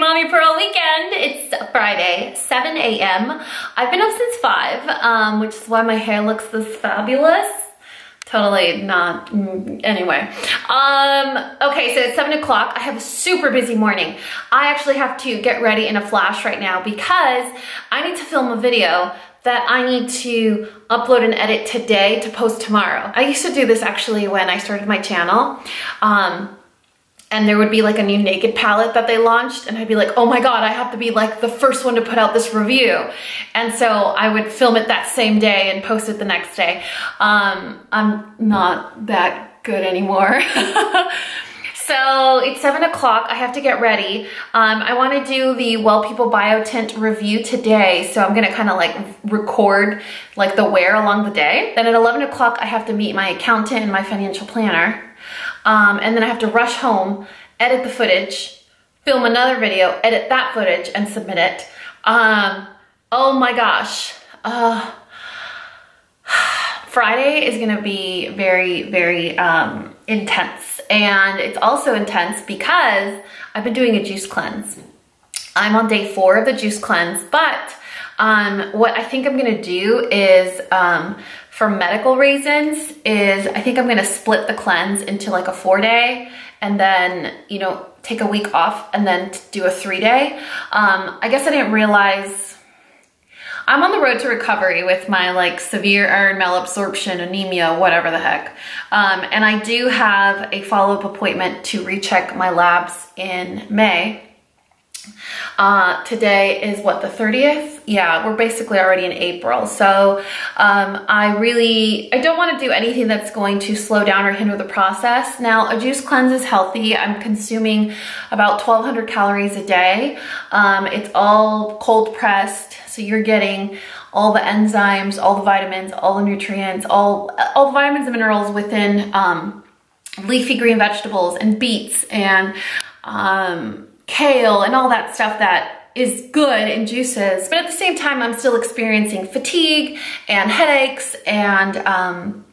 mommy for a weekend. It's Friday, 7 a.m. I've been up since 5, which is why my hair looks this fabulous. Totally not, anyway. Okay, so it's 7 o'clock. I have a super busy morning. I actually have to get ready in a flash right now because I need to film a video that I need to upload and edit today to post tomorrow. I used to do this actually when I started my channel. And there would be like a new naked palette that they launched and I'd be like, oh my God, I have to be like the first one to put out this review. And so I would film it that same day and post it the next day. I'm not that good anymore. So it's 7 o'clock, I have to get ready. I wanna do the Well People Biotint review today. So I'm gonna kinda like record like the wear along the day. Then at 11 o'clock, I have to meet my accountant and my financial planner. And then I have to rush home, edit the footage, film another video, edit that footage, and submit it. Oh my gosh. Friday is gonna be very, very intense. And it's also intense because I've been doing a juice cleanse. I'm on day 4 of the juice cleanse, but what I think I'm gonna do is, for medical reasons, is I think I'm gonna split the cleanse into like a 4-day and then, you know, take a week off and then do a 3-day. I guess I didn't realize I'm on the road to recovery with my like severe iron malabsorption, anemia, whatever the heck. And I do have a follow-up appointment to recheck my labs in May. Today is what, the 30th? Yeah, we're basically already in April. So I don't want to do anything that's going to slow down or hinder the process. Now, a juice cleanse is healthy. I'm consuming about 1,200 calories a day. It's all cold pressed. So you're getting all the enzymes, all the vitamins, all the nutrients, all the vitamins and minerals within leafy green vegetables and beets and kale and all that stuff that is good in juices. But at the same time, I'm still experiencing fatigue and headaches and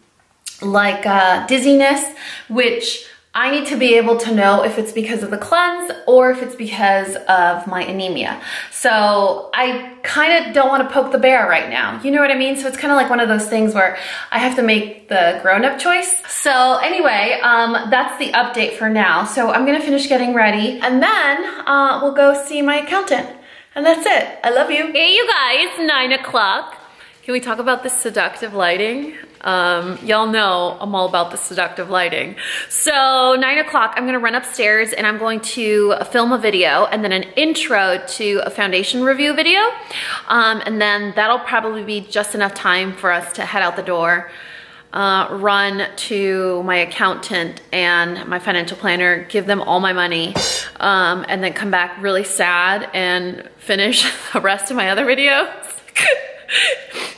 dizziness, which I need to be able to know if it's because of the cleanse or if it's because of my anemia. So I kind of don't want to poke the bear right now. You know what I mean? So it's kind of like one of those things where I have to make the grown-up choice. So anyway, that's the update for now. So I'm gonna finish getting ready and then we'll go see my accountant. And that's it. I love you. Hey, you guys, 9 o'clock. Can we talk about the seductive lighting? Y'all know I'm all about the seductive lighting. So 9 o'clock, I'm gonna run upstairs and I'm going to film a video and then an intro to a foundation review video. And then that'll probably be just enough time for us to head out the door, run to my accountant and my financial planner, give them all my money, and then come back really sad and finish the rest of my other videos.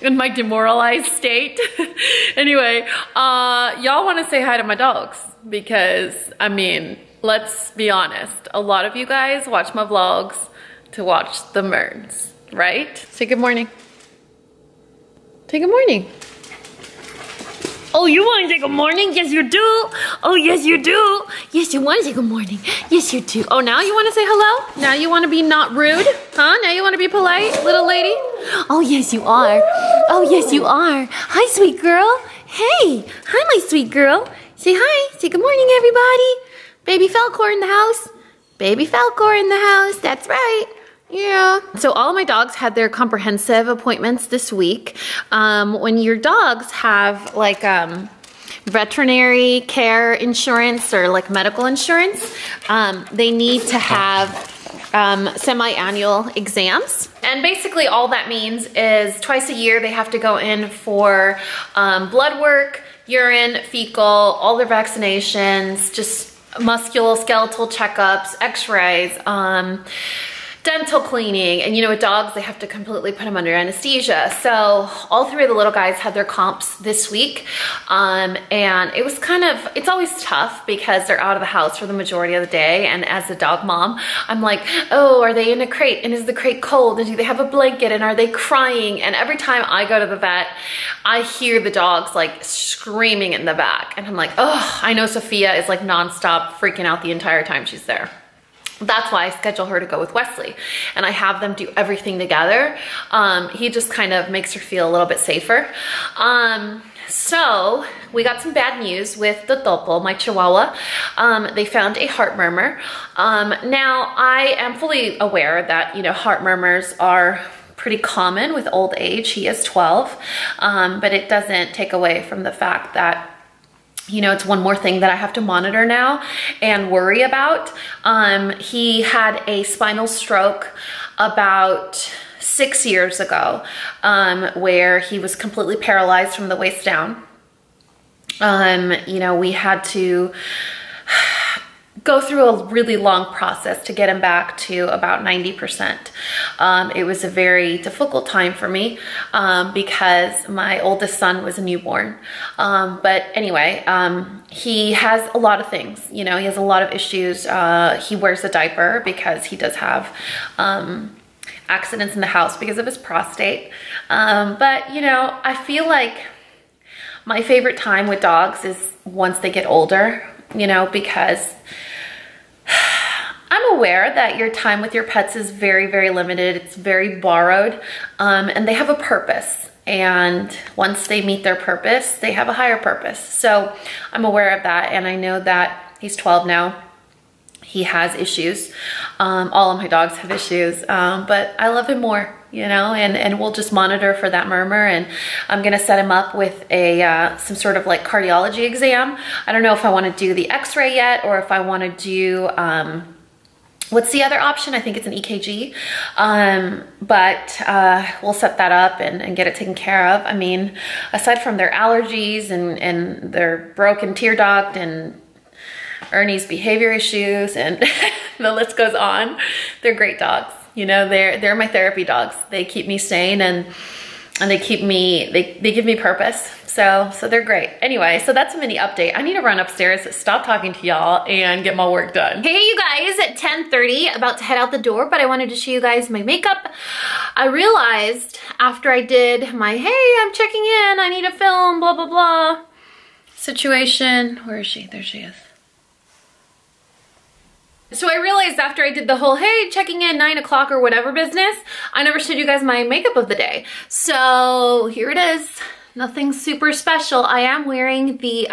In my demoralized state. Anyway, y'all want to say hi to my dogs because, I mean, let's be honest. A lot of you guys watch my vlogs to watch the murmurs, right? Say good morning. Say good morning. Oh, you want to say good morning? Yes, you do. Oh, yes, you do. Yes, you want to say good morning. Yes, you do. Oh, now you want to say hello? Now you want to be not rude? Huh? Now you want to be polite, little lady? Oh, yes, you are. Oh, yes, you are. Hi, sweet girl. Hey. Hi, my sweet girl. Say hi. Say good morning, everybody. Baby Falcor in the house. Baby Falcor in the house. That's right. Yeah. So all of my dogs had their comprehensive appointments this week. When your dogs have like veterinary care insurance or like medical insurance, they need to have semi-annual exams. And basically all that means is twice a year they have to go in for blood work, urine, fecal, all their vaccinations, just musculoskeletal checkups, x-rays, dental cleaning, and you know, with dogs, they have to completely put them under anesthesia. So all 3 of the little guys had their comps this week. And it was kind of, it's always tough because they're out of the house for the majority of the day. And as a dog mom, I'm like, oh, are they in a crate? And is the crate cold? And do they have a blanket? And are they crying? And every time I go to the vet, I hear the dogs like screaming in the back. And I'm like, oh, I know Sophia is like nonstop freaking out the entire time she's there. that's why I schedule her to go with Wesley, and I have them do everything together. He just kind of makes her feel a little bit safer. So we got some bad news with the Topo, my Chihuahua. They found a heart murmur. Now I am fully aware that, you know, heart murmurs are pretty common with old age. He is 12, but it doesn't take away from the fact that, you know, it's one more thing that I have to monitor now and worry about. He had a spinal stroke about 6 years ago, where he was completely paralyzed from the waist down. You know, we had to go through a really long process to get him back to about 90%. It was a very difficult time for me because my oldest son was a newborn. But anyway, he has a lot of things, you know, he has a lot of issues. He wears a diaper because he does have accidents in the house because of his prostate. But you know, I feel like my favorite time with dogs is once they get older, you know, because I'm aware that your time with your pets is very, very limited. It's very borrowed, and they have a purpose. And once they meet their purpose, they have a higher purpose. So I'm aware of that. And I know that he's 12 now. He has issues. All of my dogs have issues, but I love him more, you know, and we'll just monitor for that murmur. And I'm gonna set him up with a some sort of like cardiology exam. I don't know if I wanna do the x-ray yet, or if I wanna do, what's the other option? I think it's an EKG, but we'll set that up and get it taken care of. I mean, aside from their allergies and their broken tear duct and Ernie's behavior issues and the list goes on, they're great dogs. You know, they're my therapy dogs. They keep me sane and they keep me, they give me purpose. So they're great. Anyway, so that's a mini update. I need to run upstairs, stop talking to y'all, and get my work done. Hey, you guys, at 10:30, about to head out the door, but I wanted to show you guys my makeup. I realized after I did my, hey, I'm checking in, I need a film, blah, blah, blah, situation. Where is she? There she is. So I realized after I did the whole, hey, checking in 9 o'clock or whatever business, I never showed you guys my makeup of the day. So here it is. Nothing super special. I am wearing the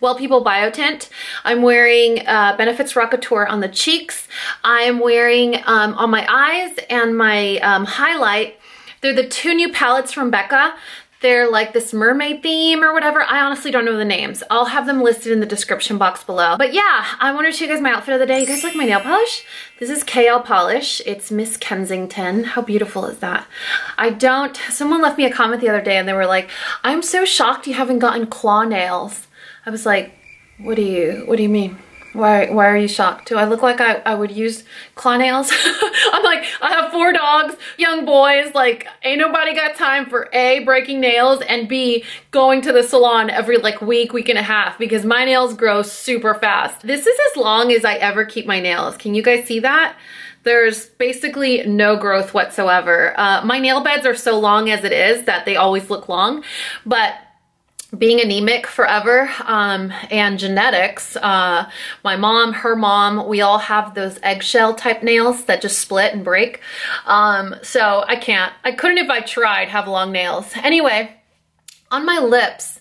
Well People Biotint. I'm wearing Benefits Rockateur on the cheeks. I'm wearing on my eyes and my highlight. They're the two new palettes from Becca. They're like this mermaid theme or whatever. I honestly don't know the names. I'll have them listed in the description box below. But yeah, I wanted to show you guys my outfit of the day. You guys like my nail polish? This is KL polish. It's Miss Kensington. How beautiful is that? Someone left me a comment the other day and they were like, I'm so shocked you haven't gotten claw nails. I was like, what do you mean? Why are you shocked? Do I look like I would use claw nails? I'm like, I have 4 dogs, young boys, like ain't nobody got time for A, breaking nails, and B, going to the salon every like week and a half because my nails grow super fast. This is as long as I ever keep my nails. Can you guys see that? There's basically no growth whatsoever. My nail beds are so long as it is that they always look long, but being anemic forever, and genetics, my mom, her mom, we all have those eggshell type nails that just split and break. So I couldn't if I tried have long nails. Anyway, on my lips,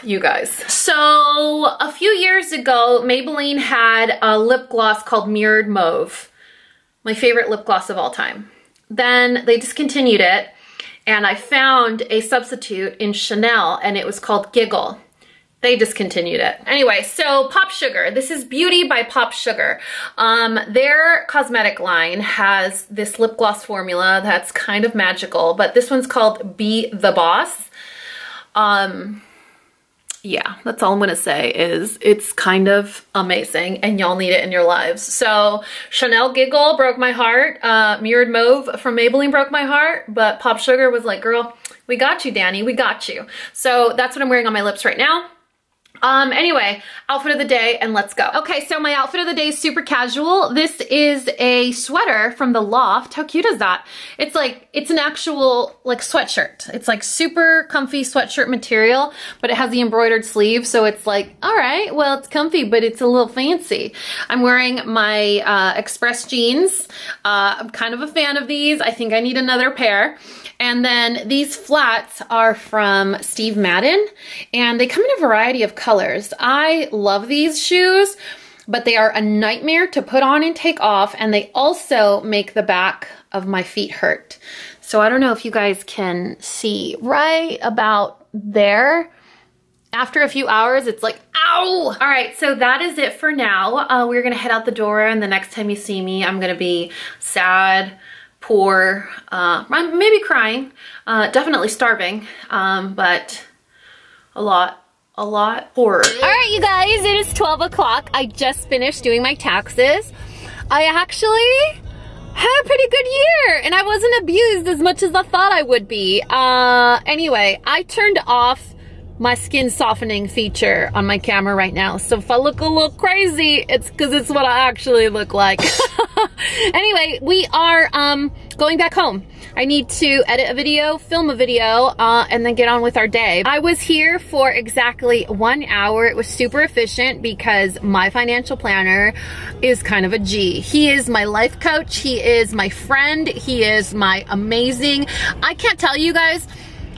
you guys. So a few years ago, Maybelline had a lip gloss called Mirrored Mauve, my favorite lip gloss of all time. Then they discontinued it. And I found a substitute in Chanel and it was called Giggle. They discontinued it. Anyway, so POPSUGAR. This is Beauty by POPSUGAR. Their cosmetic line has this lip gloss formula that's kind of magical, but this one's called Be the Boss. Yeah, that's all I'm gonna say is it's kind of amazing and y'all need it in your lives. So Chanel Giggle broke my heart. Mirrored Mauve from Maybelline broke my heart, but POPSUGAR was like, girl, we got you, Dani, we got you. So that's what I'm wearing on my lips right now. Anyway, outfit of the day, and let's go. Okay, so my outfit of the day is super casual. This is a sweater from the Loft. How cute is that? It's like, it's an actual like sweatshirt. It's like super comfy sweatshirt material, but it has the embroidered sleeve. So it's like, all right, well, it's comfy, but it's a little fancy. I'm wearing my Express jeans. I'm kind of a fan of these. I think I need another pair. And then these flats are from Steve Madden, and they come in a variety of colors. I love these shoes, but they are a nightmare to put on and take off, and they also make the back of my feet hurt. So I don't know if you guys can see right about there. After a few hours, it's like, ow! All right, so that is it for now. We're gonna head out the door, and the next time you see me, I'm gonna be sad, poor, maybe crying, definitely starving, but a lot poorer. All right, you guys, it is 12 o'clock. I just finished doing my taxes. I actually had a pretty good year, and I wasn't abused as much as I thought I would be. Anyway, I turned off my skin softening feature on my camera right now. So if I look a little crazy, it's because it's what I actually look like. Anyway, we are going back home. I need to edit a video, film a video, and then get on with our day. I was here for exactly 1 hour. It was super efficient because my financial planner is kind of a G. He is my life coach. He is my friend. He is my amazing, I can't tell you guys,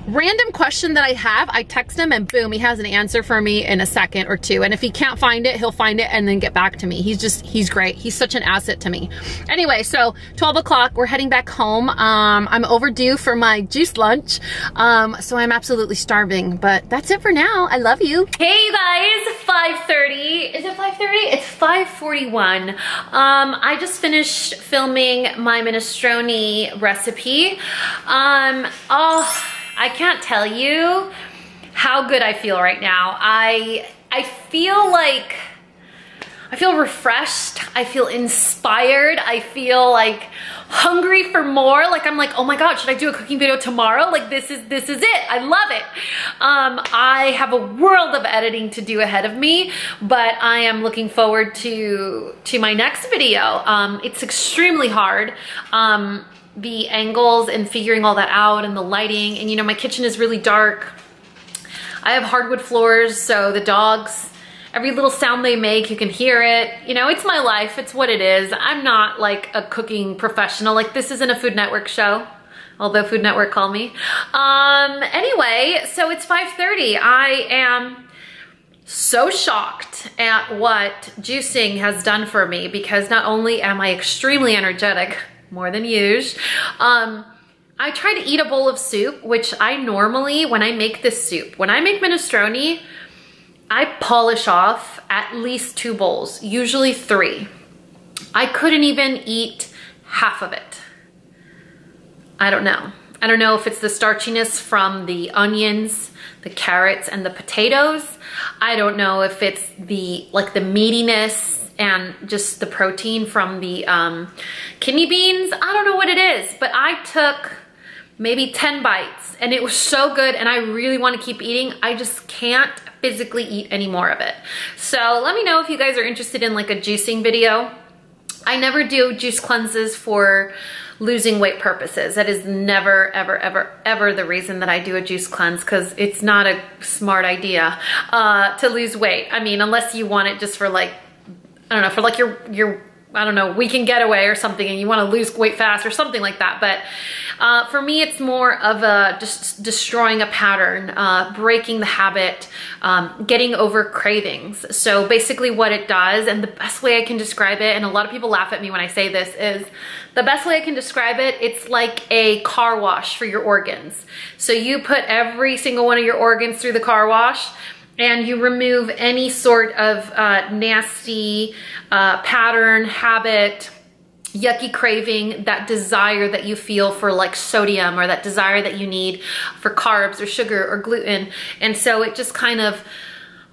random question that I have, I text him and boom, he has an answer for me in a second or two. And if he can't find it, he'll find it and then get back to me. He's great. He's such an asset to me. Anyway, so 12 o'clock, we're heading back home. I'm overdue for my juice lunch. So I'm absolutely starving, but that's it for now. I love you. Hey guys, 5:30. Is it 5:30? It's 5:41. I just finished filming my minestrone recipe. I can't tell you how good I feel right now. I feel like, I feel refreshed. I feel inspired. I feel like hungry for more. Like I'm like, oh my God, should I do a cooking video tomorrow? Like this is it. I love it. I have a world of editing to do ahead of me, but I am looking forward to my next video. It's extremely hard. The angles and figuring all that out and the lighting, and you know, my kitchen is really dark. I have hardwood floors, so the dogs, every little sound they make, you can hear it. You know, it's my life, it's what it is. I'm not like a cooking professional. Like this isn't a Food Network show, although Food Network called me. Anyway, so it's 5:30. I am so shocked at what juicing has done for me, because not only am I extremely energetic, more than usual. I try to eat a bowl of soup, which I normally, when I make this soup, when I make minestrone, I polish off at least 2 bowls, usually 3. I couldn't even eat half of it. I don't know. I don't know if it's the starchiness from the onions, the carrots, and the potatoes. I don't know if it's the meatiness and just the protein from the kidney beans. I don't know what it is, but I took maybe 10 bites and it was so good, and I really want to keep eating. I just can't physically eat any more of it. So let me know if you guys are interested in like a juicing video. I never do juice cleanses for losing weight purposes. That is never, ever, ever, ever the reason that I do a juice cleanse, because it's not a smart idea to lose weight. I mean, unless you want it just for like, I don't know, for like your I don't know, weekend getaway or something, and you want to lose weight fast or something like that. But for me, it's more of a just destroying a pattern, breaking the habit, getting over cravings. So basically what it does, and the best way I can describe it, and a lot of people laugh at me when I say this, is the best way I can describe it, it's like a car wash for your organs. So you put every single one of your organs through the car wash, and you remove any sort of nasty pattern, habit, yucky craving, that desire that you feel for like sodium, or that desire that you need for carbs or sugar or gluten. And so it just kind of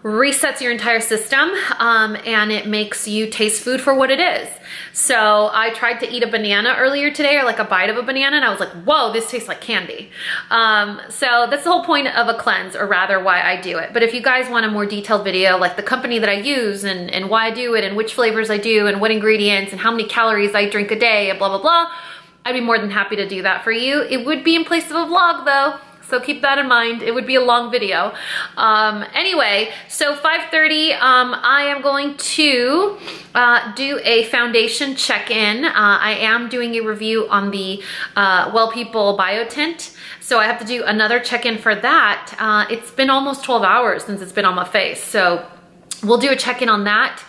resets your entire system, and it makes you taste food for what it is. So I tried to eat a banana earlier today, or like a bite of a banana, and I was like, whoa, this tastes like candy. So that's the whole point of a cleanse, or rather why I do it. But if you guys want a more detailed video, like the company that I use and why I do it and which flavors I do and what ingredients and how many calories I drink a day and blah, blah, blah, I'd be more than happy to do that for you. It would be in place of a vlog though. So keep that in mind. It would be a long video. Anyway, so 5:30, I am going to do a foundation check-in. I am doing a review on the Well People Bio Tint. So I have to do another check-in for that. It's been almost 12 hours since it's been on my face. So we'll do a check-in on that.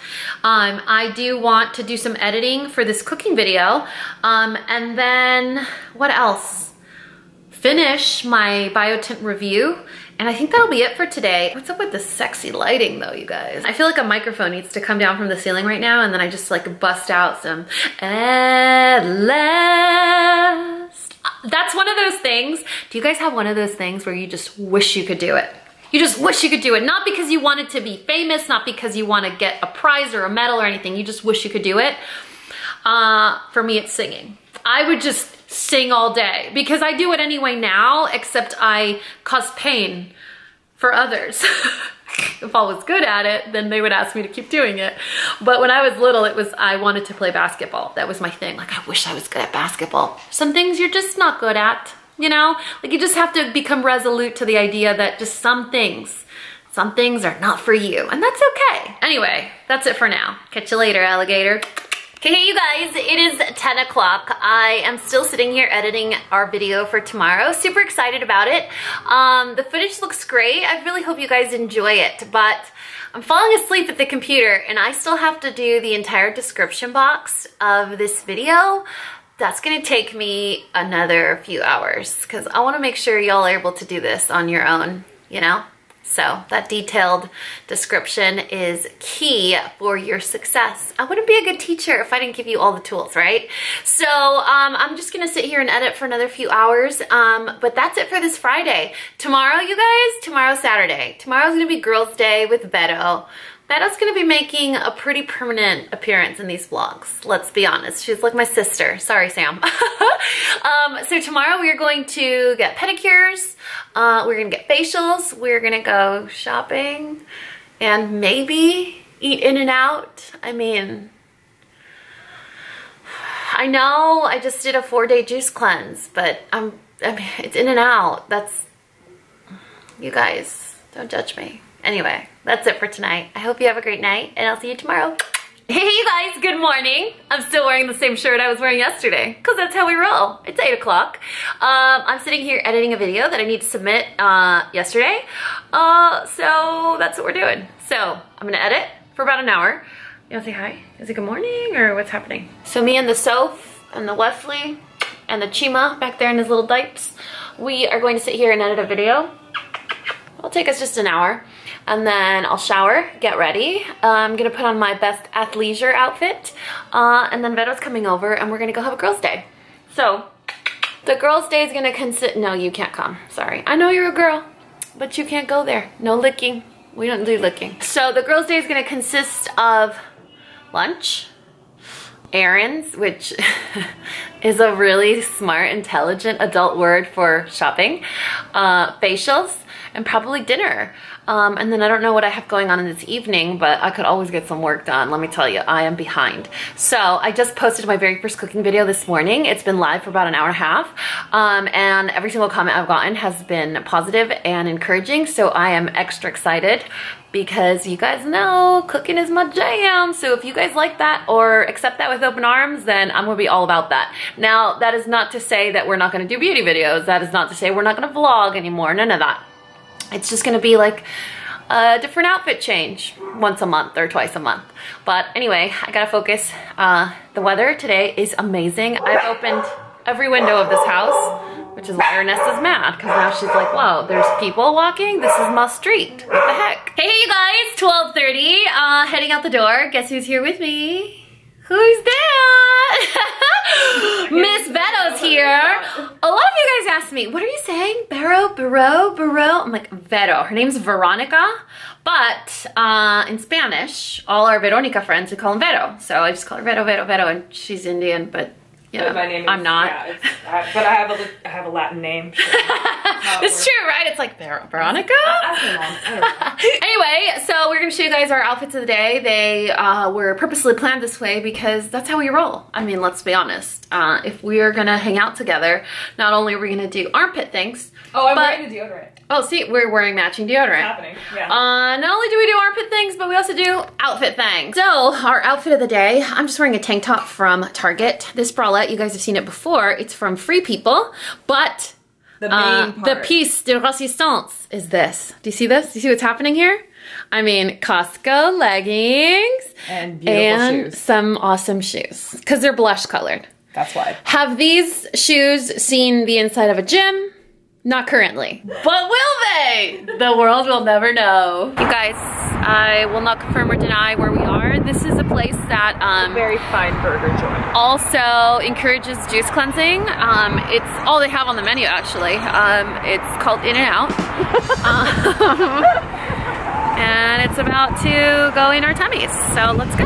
I do want to do some editing for this cooking video. And then what else? Finish my biotint review, and I think that'll be it for today. What's up with the sexy lighting though, you guys? I feel like a microphone needs to come down from the ceiling right now, and then I just like bust out some at last. That's one of those things. Do you guys have one of those things where you just wish you could do it? You just wish you could do it. Not because you wanted to be famous, not because you want to get a prize or a medal or anything. You just wish you could do it. For me, it's singing. I would just sing all day because I do it anyway now, except I cause pain for others. If I was good at it, then they would ask me to keep doing it. But when I was little, I wanted to play basketball. That was my thing. Like, I wish I was good at basketball. Some things you're just not good at, you know? Like, you just have to become resolute to the idea that just some things are not for you, and that's okay. Anyway, that's it for now. Catch you later, alligator. Okay, hey you guys, it is 10 o'clock. I am still sitting here editing our video for tomorrow. Super excited about it. The footage looks great. I really hope you guys enjoy it, but I'm falling asleep at the computer and I still have to do the entire description box of this video. That's gonna take me another few hours because I wanna make sure y'all are able to do this on your own, you know? So that detailed description is key for your success. I wouldn't be a good teacher if I didn't give you all the tools, right? So I'm just gonna sit here and edit for another few hours, but that's it for this Friday. Tomorrow, you guys, tomorrow's Saturday. Tomorrow's gonna be Girls' Day with Beto. Beto's gonna be making a pretty permanent appearance in these vlogs, let's be honest. She's like my sister. Sorry, Sam. So tomorrow we are going to get pedicures, we're gonna get facials, we're gonna go shopping, and maybe eat In-N-Out. I mean, I know I just did a 4-day juice cleanse, but I mean, it's In-N-Out. That's, you guys, don't judge me. Anyway, that's it for tonight. I hope you have a great night, and I'll see you tomorrow. Hey you guys, good morning. I'm still wearing the same shirt I was wearing yesterday, because that's how we roll. It's 8 o'clock. I'm sitting here editing a video that I need to submit yesterday. So that's what we're doing. So I'm gonna edit for about an hour. You wanna say hi? Is it good morning, or what's happening? So me and the Soph, and the Wesley, and the Chima back there in his little diapers, we are going to sit here and edit a video. It'll take us just an hour. And then I'll shower, get ready. I'm gonna put on my best athleisure outfit. And then Beto's coming over and we're gonna go have a girls' day. So the girls' day is gonna consist, no, you can't come, sorry. I know you're a girl, but you can't go there. No licking, we don't do licking. So the girls' day is gonna consist of lunch, errands, which is a really smart, intelligent adult word for shopping, facials, and probably dinner. And then I don't know what I have going on in this evening, but I could always get some work done. Let me tell you, I am behind. So I just posted my very first cooking video this morning. It's been live for about an hour and a half. And every single comment I've gotten has been positive and encouraging. So I am extra excited because you guys know cooking is my jam. So if you guys like that or accept that with open arms, then I'm gonna be all about that. Now, that is not to say that we're not gonna do beauty videos. That is not to say we're not gonna vlog anymore, none of that. It's just gonna be like a different outfit change once a month or twice a month. But anyway, I gotta focus. The weather today is amazing. I've opened every window of this house, which is why Ernesta's mad, because now she's like, whoa, there's people walking? This is my street. What the heck? Hey, you guys, 12:30, heading out the door. Guess who's here with me? Who's that? Miss Beto's here. A lot of you guys asked me, what are you saying? Barrow? I'm like, Vero. Her name's Veronica, but in Spanish, all our Veronica friends, we call them Vero. So I just call her Vero, and she's Indian, but yeah, but my name is, I'm not. Yeah, but I have a Latin name. So it's true, right? It's like Veronica? Anyway, so we're gonna show you guys our outfits of the day. They were purposely planned this way because that's how we roll. I mean, let's be honest. If we're gonna hang out together, not only are we gonna do armpit things. Oh, I'm wearing a deodorant. Oh, see, we're wearing matching deodorant. It's happening, yeah. Not only do we do armpit things, but we also do outfit things. So, our outfit of the day, I'm just wearing a tank top from Target. This bralette, you guys have seen it before. It's from Free People, but the main part. The piece de resistance is this. Do you see this? Do you see what's happening here? I mean, Costco leggings. And beautiful shoes. Some awesome shoes, because they're blush colored. That's why. Have these shoes seen the inside of a gym? Not currently, but will they? The world will never know. You guys, I will not confirm or deny where we are. This is a place that very fine burger joint. Also encourages juice cleansing. It's all they have on the menu actually. It's called In-N-Out. And it's about to go in our tummies. So let's go.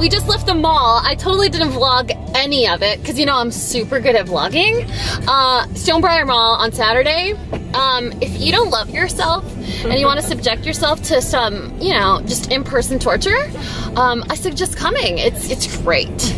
We just left the mall. I totally didn't vlog any of it because you know I'm super good at vlogging. Stonebriar Mall on Saturday. If you don't love yourself and you want to subject yourself to some, you know, just in-person torture, I suggest coming. It's great.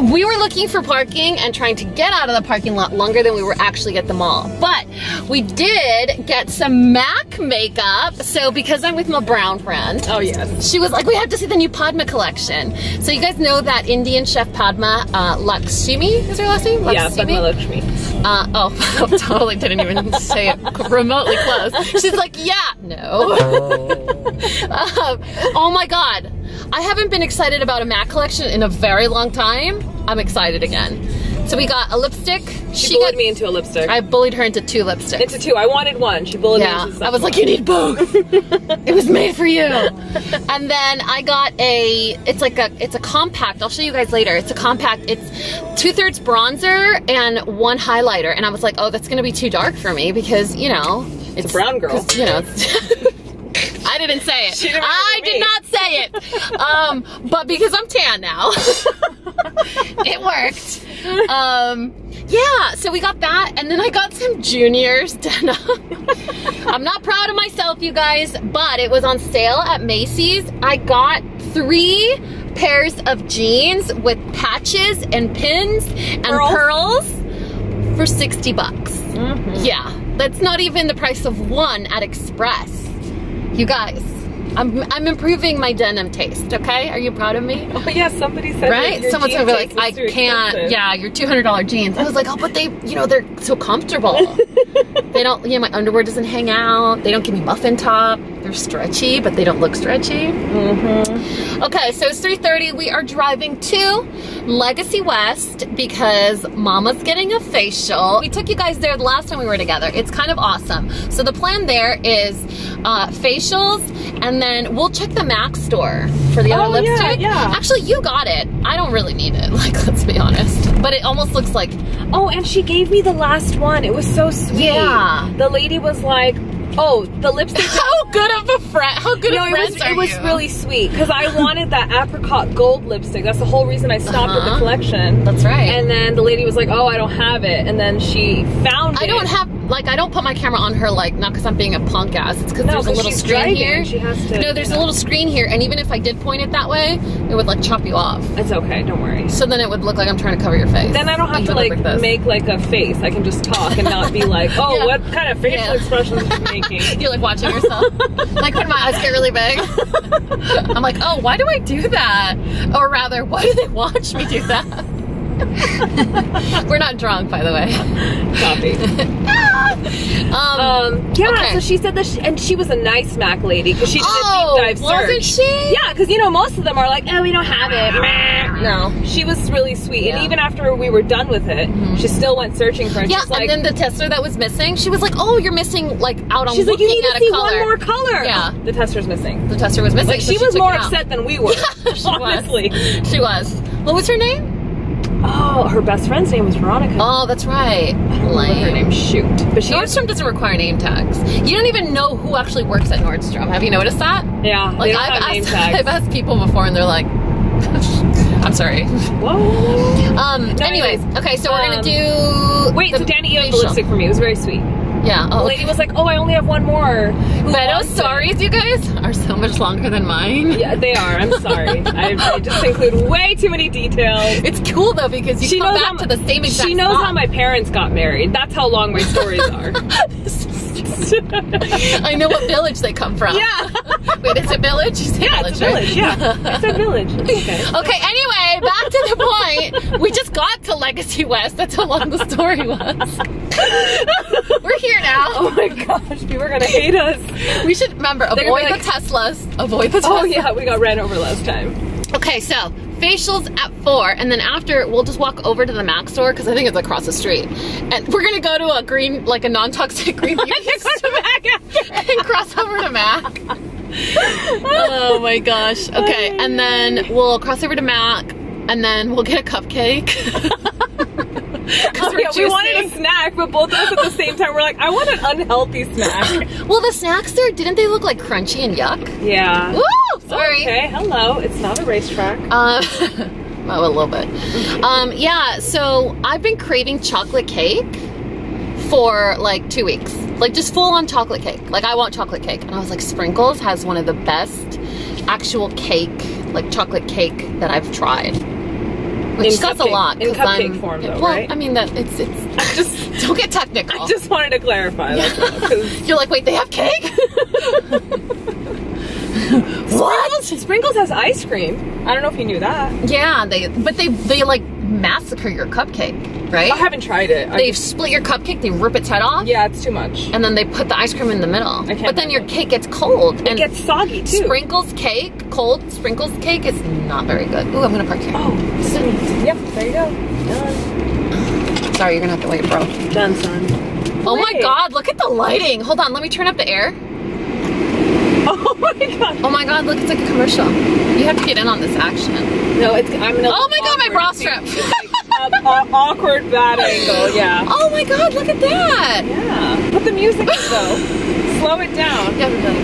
We were looking for parking and trying to get out of the parking lot longer than we were actually at the mall. But we did get some MAC makeup. So because I'm with my brown friend, oh yes, she was like, we have to see the new Padma collection. So you guys know that Indian chef Padma Lakshmi is her last name? Yeah, Padma Lakshmi. Oh, totally didn't even say it remotely close. She's like, yeah, no. Oh my God. I haven't been excited about a MAC collection in a very long time. I'm excited again. So we got a lipstick. She bullied me into a lipstick. I bullied her into 2 lipsticks. Into 2. I wanted one. She bullied me into the I was like, you need both. It was made for you. And then I got it's a compact. I'll show you guys later. It's a compact. It's 2/3 bronzer and 1 highlighter. And I was like, oh, that's gonna be too dark for me because, you know, it's a brown girl. You know, I didn't say it. I did not say it. But because I'm tan now, it worked. Yeah, so we got that, and then I got some Juniors denim. I'm not proud of myself, you guys, but it was on sale at Macy's. I got 3 pairs of jeans with patches and pins and pearls for 60 bucks. Mm-hmm. Yeah, that's not even the price of 1 at Express. You guys, I'm improving my denim taste, okay? Are you proud of me? Oh yeah, somebody said right? Someone's gonna be like, I can't, expensive. Yeah, your $200 jeans. I was like, oh, but they, you know, they're so comfortable. They don't, you know, my underwear doesn't hang out. They don't give me muffin top. They're stretchy, but they don't look stretchy. Mm-hmm. Okay, so it's 3:30. We are driving to Legacy West because Mama's getting a facial. We took you guys there the last time we were together. It's kind of awesome. So the plan there is facials, and then we'll check the MAC store for the other lipstick. Yeah. Actually, you got it. I don't really need it, like, let's be honest. But it almost looks like... Oh, and she gave me the last one. It was so sweet. Yeah. The lady was like, oh, the lipstick... How good of a friend, how good of friends are you? It was really sweet, because I wanted that apricot gold lipstick. That's the whole reason I stopped at the collection. That's right. And then the lady was like, oh, I don't have it. And then she found it. I don't have, like, I don't put my camera on her, like, not because I'm being a punk ass. It's because there's a little screen here. She has to, no, there's a little screen here, and even if I did point it that way, it would, like, chop you off. It's okay, don't worry. So then it would look like I'm trying to cover your face. Then I don't have to, like make, like, a face. I can just talk and not be like, oh, yeah. What kind of facial expressions are you making? You're, like, watching yourself. Like, when my eyes get really big. I'm like, oh, why do I do that? Or rather, why do they watch me do that? We're not drunk, by the way. Copy. Yeah, okay. so she said that, and she was a nice Mac lady because she did a deep dive search. Wasn't she? Yeah, because you know most of them are like, oh, we don't have it. No, she was really sweet, and even after we were done with it, she still went searching for it. Yeah, she's like, and then the tester that was missing, she was like, oh, you're missing like out on. She's like, you need to see one more color. color. Yeah, the tester's missing. The tester was missing. Like she was more upset than we were. She honestly, she was. What was her name? Oh, her best friend's name was Veronica. Oh, that's right. Her name, shoot. But Nordstrom doesn't require name tags. You don't even know who actually works at Nordstrom. Have you noticed that? Yeah, like I've asked people before, and they're like, "I'm sorry." Whoa. Anyways, okay, so we're gonna do. Wait, so Dani got the lipstick for me. It was very sweet. Yeah. The lady was like, "Oh, I only have one more." Beto's stories, you guys, are so much longer than mine. Yeah, they are. I'm sorry. I just include way too many details. It's cool though because you come back to the same exact She knows spot. how my parents got married. That's how long my stories are. I know what village they come from. Yeah. Wait, is it village? You said Yeah, village, it's a village. right? Yeah, I said village. It's okay. Okay, anyway, back to the point. We just got to Legacy West. That's how long the story was. We're here now. Oh my gosh, people are gonna hate us. We should remember, avoid the Teslas. Avoid the Teslas. Oh yeah, we got ran over last time. Okay, so facials at 4, and then after we'll just walk over to the Mac store because I think it's across the street, and we're gonna go to a green, like a non-toxic green beauty store and cross over to Mac. Oh my gosh. Okay, and then we'll cross over to Mac, and then we'll get a cupcake. Oh, yeah, we wanted a snack, but both of us at the same time were like, I want an unhealthy snack. Well, the snacks there, didn't they look like crunchy and yuck? Yeah. Woo! Sorry. Okay, hello. It's not a racetrack. Well, a little bit. Yeah, so I've been craving chocolate cake for like 2 weeks. Like just full on chocolate cake. Like I want chocolate cake. And I was like, Sprinkles has one of the best actual cake, like chocolate cake that I've tried. Which says a lot. In cupcake form though, well, right? I mean, it's just, don't get technical. I just wanted to clarify. Yeah. You're like, wait, they have cake? What? Sprinkles has ice cream. I don't know if you knew that. Yeah, they like massacre your cupcake, right? I haven't tried it. They split your cupcake, they rip its head off. Yeah, it's too much. And then they put the ice cream in the middle. But then your cake gets cold. It gets soggy too. Sprinkles cake, cold Sprinkles cake is not very good. Ooh, I'm gonna park here. Oh, yep, there you go. Done. Sorry, you're gonna have to wait, bro. Done, son. Oh my god, look at the lighting. Hold on, let me turn up the air. Oh my god. Oh my god, look, it's like a commercial. You have to get in on this action. No, I'm gonna. Oh my god, my bra strap. Awkward bad angle, yeah. Oh my god, look at that. Yeah. Put the music in though. Slow it down. Yeah, we're done.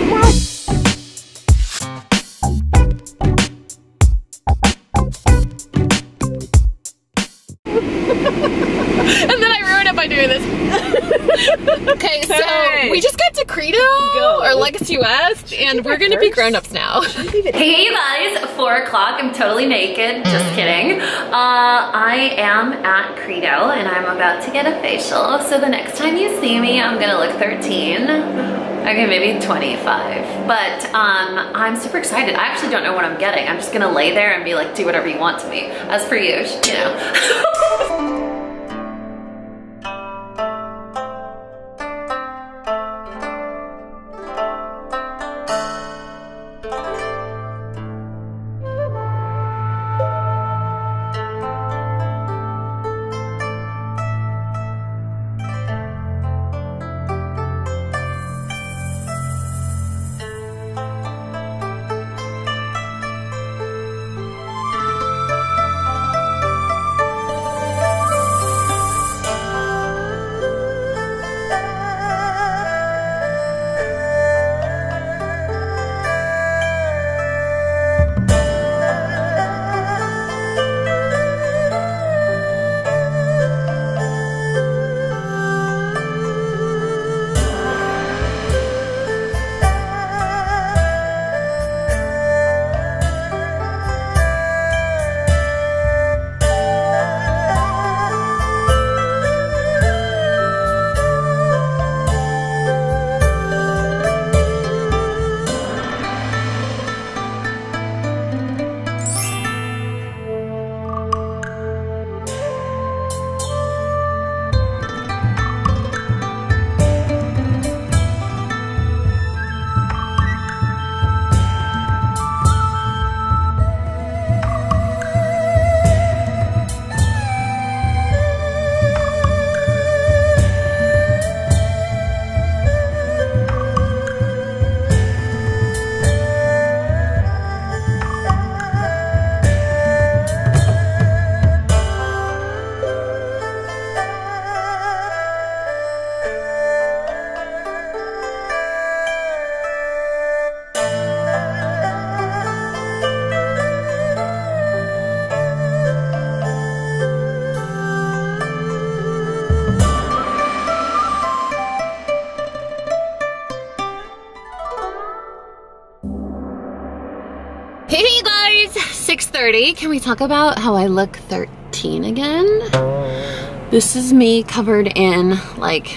And then I ruin it by doing this. Okay, so we just got to Credo or Legacy West, and we're gonna be grown-ups now. Hey you guys, 4 o'clock, I'm totally naked, just kidding. I am at Credo and I'm about to get a facial, so the next time you see me, I'm gonna look 13. Okay, maybe 25, but I'm super excited. I actually don't know what I'm getting. I'm just gonna lay there and be like, do whatever you want to me. As for you know. Hey you guys, 6:30. Can we talk about how I look 13 again? This is me covered in like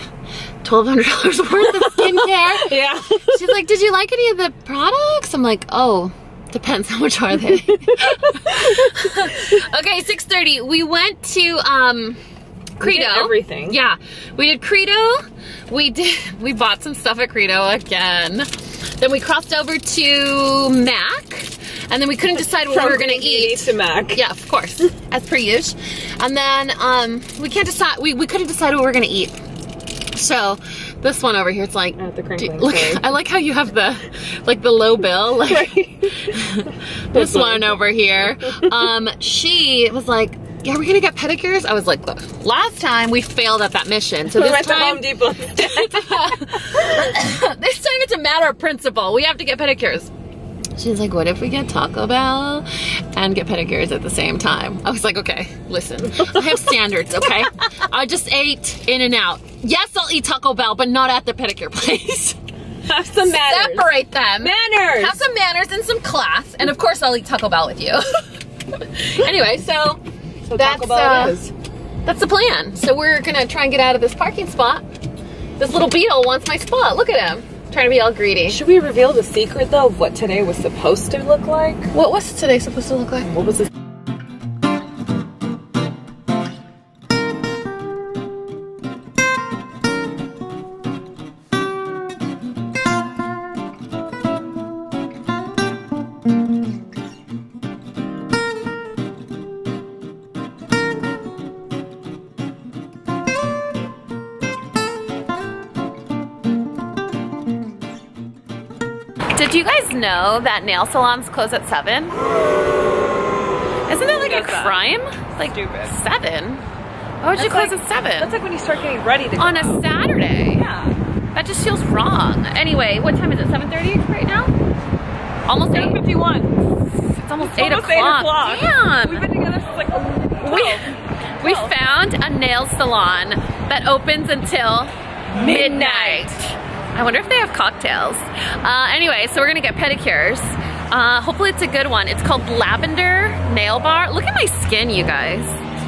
$1,200 worth of skincare. Yeah. She's like, did you like any of the products? I'm like, oh, depends, how much are they? Okay, 6:30. We went to Credo. Everything. Yeah, we did Credo. We bought some stuff at Credo again. Then we crossed over to Mac, and then we couldn't decide what we were gonna eat. To Mac. Yeah, of course, as per usual. And then we can't decide. We couldn't decide what we were gonna eat. So this one over here, it's like, look, I like how you have the like the low bill. Like, right. This one over here, she was like, yeah, we're gonna get pedicures. I was like, look, last time we failed at that mission, so this time, this time it's a matter of principle. We have to get pedicures. She's like, what if we get Taco Bell and get pedicures at the same time? I was like, okay, listen, I have standards, okay? I just ate In-N-Out. Yes, I'll eat Taco Bell, but not at the pedicure place. Have some manners. Separate them. Manners. Have some manners and some class. And of course, I'll eat Taco Bell with you. Anyway, so that's the plan. So we're gonna try and get out of this parking spot. This little beetle wants my spot. Look at him. Trying to be all greedy. Should we reveal the secret though of what today was supposed to look like? What was today supposed to look like? What was this? Did you guys know that nail salons close at 7? Isn't that like a crime? Like stupid. 7? Why would you close at 7? That's like when you start getting ready to go. On a Saturday. Yeah. That just feels wrong. Anyway, what time is it? 7:30 right now? Almost 7:51. It's almost 8 8 o'clock. Damn. We've been together since like 12. We found a nail salon that opens until midnight. I wonder if they have cocktails. Anyway, so we're gonna get pedicures. Hopefully it's a good one. It's called Lavender Nail Bar. Look at my skin, you guys.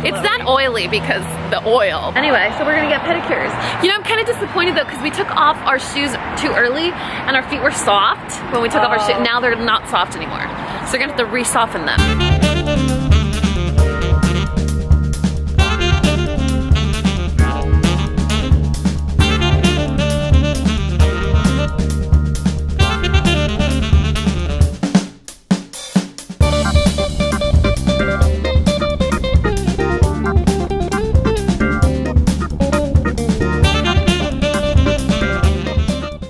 It's that oily because the oil. Anyway, so we're gonna get pedicures. You know, I'm kind of disappointed though because we took off our shoes too early and our feet were soft when we took off our shoes. Now they're not soft anymore. So we're gonna have to re-soften them.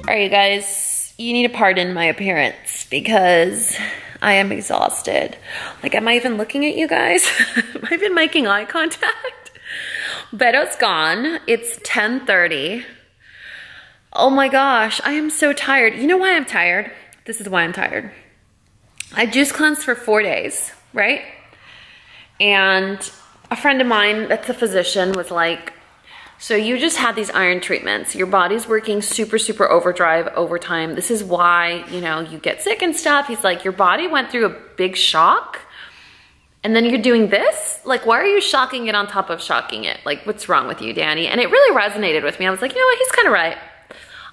Alright you guys, you need to pardon my appearance because I am exhausted. Like, am I even looking at you guys? Am I even making eye contact? Bedo's gone. It's 10:30. Oh my gosh, I am so tired. You know why I'm tired? This is why I'm tired. I juice cleansed for 4 days, right? And a friend of mine that's a physician was like, so you just had these iron treatments. Your body's working super, super overdrive, overtime. This is why, you know, you get sick and stuff. He's like, your body went through a big shock and then you're doing this? Like, why are you shocking it on top of shocking it? Like, what's wrong with you, Dani? And it really resonated with me. I was like, you know what, he's kind of right.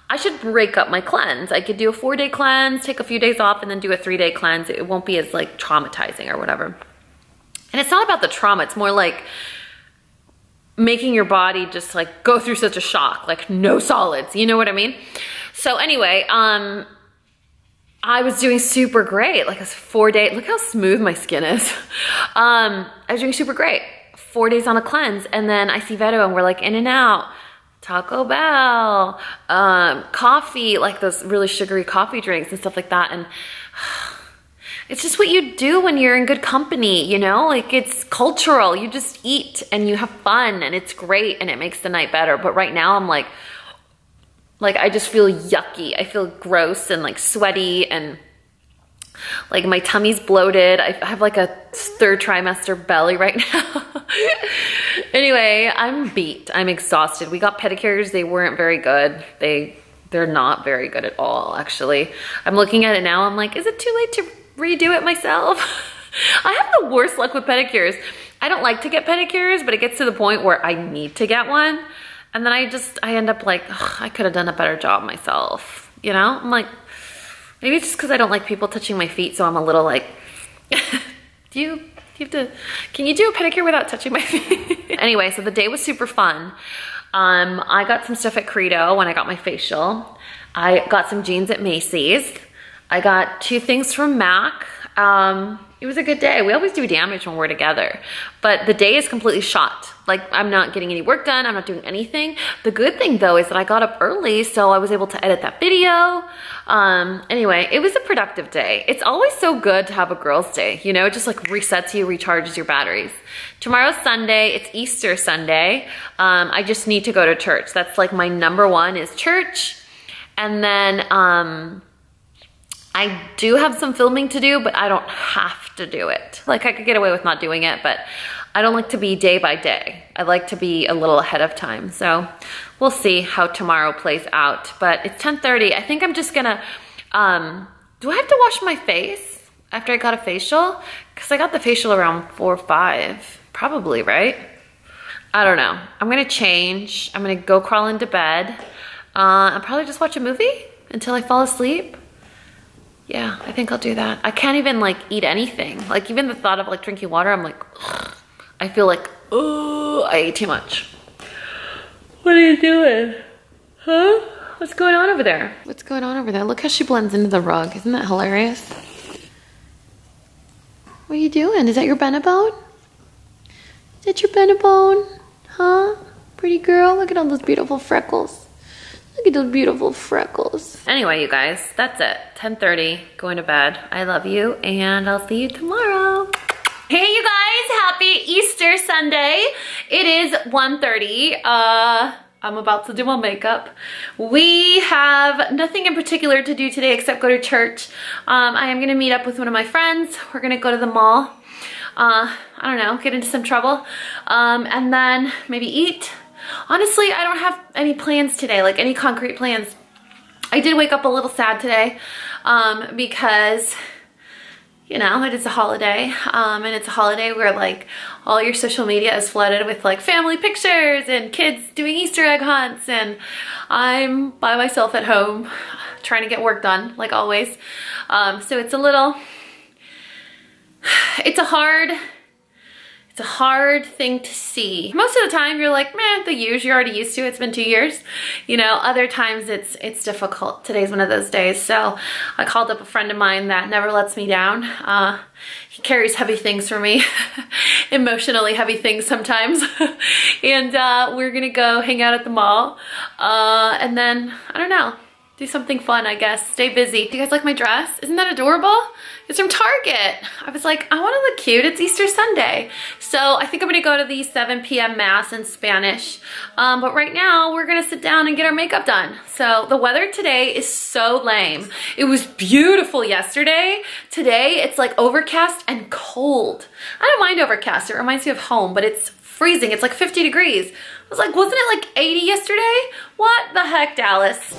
I should break up my cleanse. I could do a 4-day cleanse, take a few days off, and then do a 3-day cleanse. It won't be as like traumatizing or whatever. And it's not about the trauma. It's more like making your body just like go through such a shock, like no solids, you know what I mean? So anyway, I was doing super great, like a 4-day, look how smooth my skin is. I was doing super great, 4 days on a cleanse, and then I see Bedo and we're like In-N-Out, Taco Bell, coffee, like those really sugary coffee drinks and stuff like that, and it's just what you do when you're in good company, you know? Like, it's cultural. You just eat and you have fun and it's great and it makes the night better. But right now I'm like I just feel yucky. I feel gross and like sweaty and like my tummy's bloated. I have like a 3rd trimester belly right now. Anyway, I'm beat. I'm exhausted. We got pedicures. They weren't very good. They're not very good at all, actually. I'm looking at it now. I'm like, is it too late to redo it myself. I have the worst luck with pedicures. I don't like to get pedicures, but it gets to the point where I need to get one. And then I end up like, ugh, I could have done a better job myself. You know? I'm like, maybe it's just because I don't like people touching my feet, so I'm a little like, can you do a pedicure without touching my feet? Anyway, so the day was super fun. I got some stuff at Credo when I got my facial. I got some jeans at Macy's. I got 2 things from MAC. It was a good day. We always do damage when we're together, but the day is completely shot. Like, I'm not getting any work done. I'm not doing anything. The good thing though is that I got up early, so I was able to edit that video. Anyway, it was a productive day. It's always so good to have a girl's day, you know, it just like resets you, recharges your batteries. Tomorrow's Sunday, it's Easter Sunday. I just need to go to church. That's like my #1 is church. And then, I do have some filming to do, but I don't have to do it. Like, I could get away with not doing it, but I don't like to be day by day. I like to be a little ahead of time. So we'll see how tomorrow plays out. But it's 10:30. I think I'm just gonna, do I have to wash my face after I got a facial? Because I got the facial around 4 or 5, probably, right? I don't know. I'm gonna change. I'm gonna go crawl into bed. I'll probably just watch a movie until I fall asleep. Yeah, I think I'll do that. I can't even like eat anything. Like, even the thought of like drinking water, I'm like, ugh. I feel like, oh, I ate too much. What are you doing? Huh? What's going on over there? What's going on over there? Look how she blends into the rug. Isn't that hilarious? What are you doing? Is that your Benebone? Is that your Benebone? Huh? Pretty girl? Look at all those beautiful freckles. Look at those beautiful freckles. Anyway, you guys, that's it. 10:30, going to bed. I love you, and I'll see you tomorrow. Hey, you guys, happy Easter Sunday. It is 1:30. I'm about to do my makeup. We have nothing in particular to do today except go to church. I am gonna meet up with one of my friends. We're gonna go to the mall. I don't know, get into some trouble. And then maybe eat. Honestly, I don't have any plans today, like any concrete plans. I did wake up a little sad today because, you know, it is a holiday, and it's a holiday where like all your social media is flooded with like family pictures and kids doing Easter egg hunts, and I'm by myself at home trying to get work done like always. So it's a little, it's a hard thing to see. Most of the time you're like, meh, the years you're already used to. It's been 2 years. You know, other times it's difficult. Today's one of those days. So I called up a friend of mine that never lets me down. He carries heavy things for me, emotionally heavy things sometimes. And we're gonna go hang out at the mall. And then, I don't know, do something fun, I guess. Stay busy. Do you guys like my dress? Isn't that adorable? It's from Target. I was like, I want to look cute. It's Easter Sunday. So I think I'm going to go to the 7 p.m. Mass in Spanish. But right now, we're going to sit down and get our makeup done. So the weather today is so lame. It was beautiful yesterday. Today, it's like overcast and cold. I don't mind overcast. It reminds me of home, but it's freezing. It's like 50 degrees. I was like, wasn't it like 80 yesterday? What the heck, Dallas?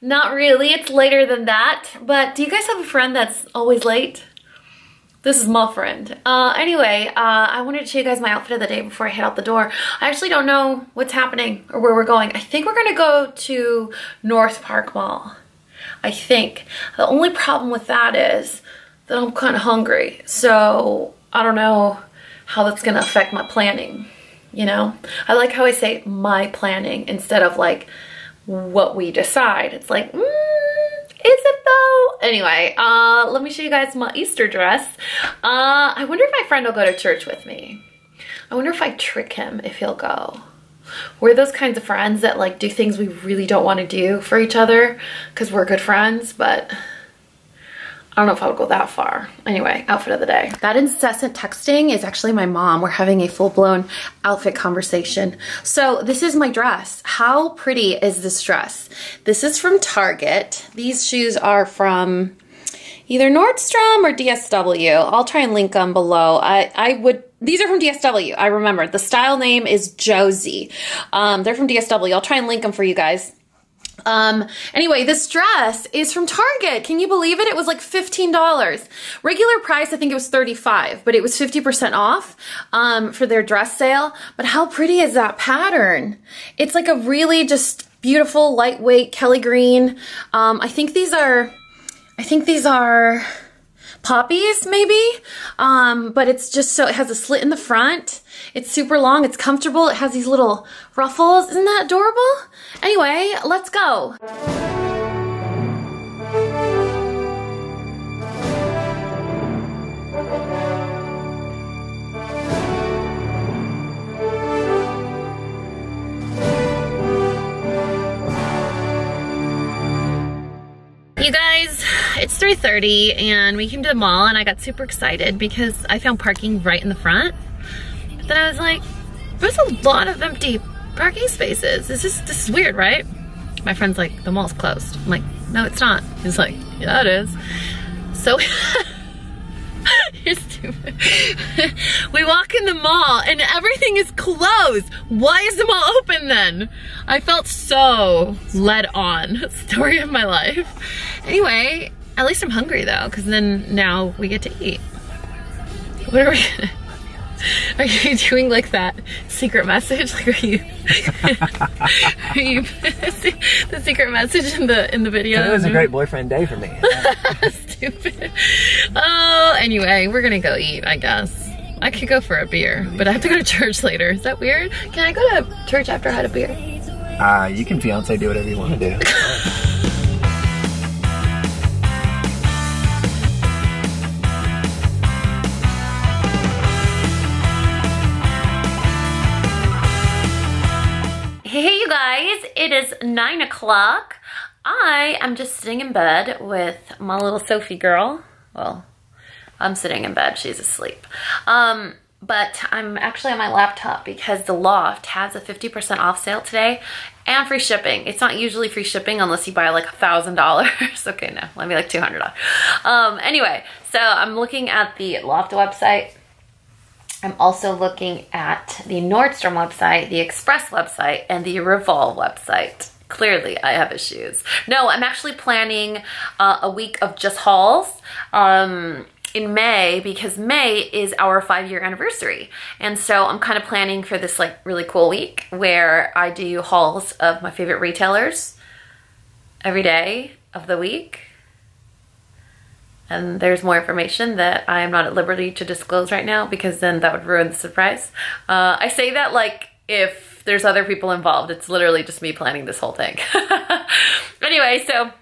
Not really, it's later than that. But do you guys have a friend that's always late? This is my friend. Anyway, I wanted to show you guys my outfit of the day before I head out the door. I actually don't know what's happening or where we're going. I think we're gonna go to North Park Mall. I think. The only problem with that is that I'm kind of hungry. So I don't know how that's gonna affect my planning, you know? I like how I say my planning instead of like what we decide. It's like, is it though? Anyway, let me show you guys my Easter dress. I wonder if my friend will go to church with me. I wonder if I trick him if he'll go. We're those kinds of friends that like do things we really don't want to do for each other because we're good friends, but I don't know if I would go that far. Anyway, outfit of the day. That incessant texting is actually my mom. We're having a full-blown outfit conversation. So this is my dress. How pretty is this dress? This is from Target. These shoes are from either Nordstrom or DSW. I'll try and link them below. These are from DSW. I remember. The style name is Josie. They're from DSW. I'll try and link them for you guys. Anyway, this dress is from Target. Can you believe it? It was like $15. Regular price, I think it was $35, but it was 50% off, for their dress sale. But how pretty is that pattern? It's like a really just beautiful, lightweight Kelly green. I think these are poppies maybe, but it's just so, it has a slit in the front. It's super long, it's comfortable, it has these little ruffles. Isn't that adorable? Anyway, let's go. You guys, it's 3:30 and we came to the mall and I got super excited because I found parking right in the front. But then I was like, there's a lot of empty parking spaces. This is weird, right? My friend's like, the mall's closed. I'm like, no, it's not. He's like, yeah, it is. So you're stupid. We walk in the mall and everything is closed. Why is the mall open then? I felt so led on. Story of my life. Anyway, at least I'm hungry though, because then now we get to eat. What are we gonna? Are you doing like that secret message? Like are you the secret message in the video? It was a great boyfriend day for me. Stupid. Oh, anyway, we're gonna go eat, I guess. I could go for a beer, but I have to go to church later. Is that weird? Can I go to church after I had a beer? You can fiance do whatever you want to do. Hey you guys, it is 9 o'clock. I am just sitting in bed with my little Sophie girl. Well, I'm sitting in bed, she's asleep. But I'm actually on my laptop because the Loft has a 50% off sale today and free shipping. It's not usually free shipping unless you buy like $1,000. Okay, no, let me like $200. Anyway, so I'm looking at the Loft website. I'm also looking at the Nordstrom website, the Express website, and the Revolve website. Clearly, I have issues. No, I'm actually planning a week of just hauls in May because May is our 5-year anniversary. And so I'm kind of planning for this like really cool week where I do hauls of my favorite retailers every day of the week. And there's more information that I am not at liberty to disclose right now because then that would ruin the surprise. I say that like if there's other people involved. It's literally just me planning this whole thing. Anyway, so